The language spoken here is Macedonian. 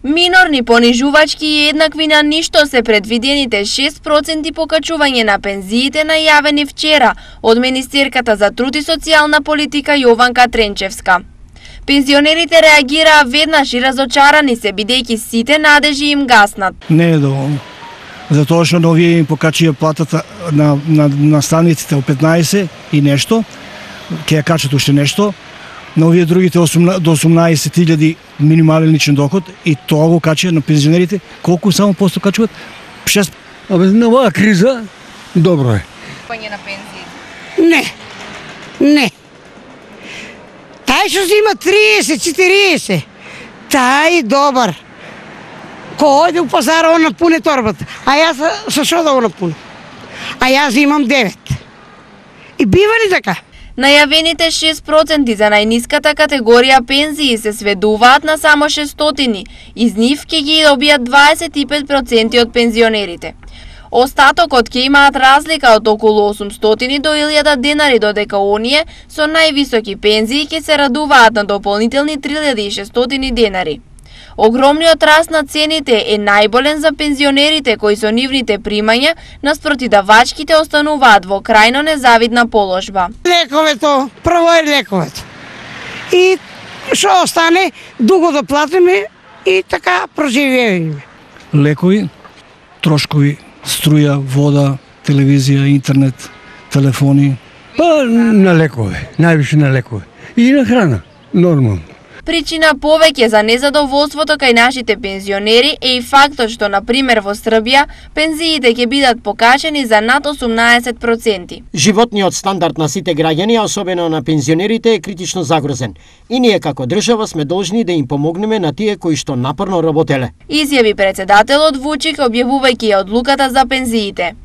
Минорни, понижувачки и еднакви на ништо се предвидените 6% покачување на пензиите најавени вчера од Министерката за труд и социјална политика Јованка Тренчевска. Пензионерите реагираа веднаш и разочарани се, бидејќи сите надежи им гаснат. Не е доволно. Затоа што овие им покачија платата на станиците од 15 и нешто, ќе ја качат уште нешто, на овие другите до 18.000 минимален личен доход и тоа го качија на пензионерите. Колку само посто качуваат? 6. Абе, на оваа криза добро е. Пање на пензии? Не. Тај што зима 30-40, тај добар. Кој ојде у пазара, он напуне торбата. А јас со шо да го напуне? А јас имам 9. И бива ли така? Најавените 6% за најниската категорија пензии се сведуваат на само 600, из нив ќе ги добијат 25% од пензионерите. Остатокот ќе имаат разлика од околу 800 до 1000 денари, додека оние со највисоки пензии ќе се радуваат на дополнителни 3600 денари. Огромниот раст на цените е најболен за пензионерите кои со нивните примања наспроти давачките остануваат во крајно незавидна положба. Лековето, прво е лековето. И што остане, дуго да платиме и така проживееме. Лекови, трошкови, струја, вода, телевизија, интернет, телефони. Па на лекове, највише на лекове. И на храна, нормално. Причина повеќе за незадоволството кај нашите пензионери е и фактот што, на пример, во Србија, пензиите ќе бидат покачени за над 18%. Животниот стандард на сите граѓани, а особено на пензионерите, е критично загрозен. И ние како држава сме должни да им помогнеме на тие кои што напорно работеле. Изјави председателот Вучик објавувајќи ја одлуката за пензиите.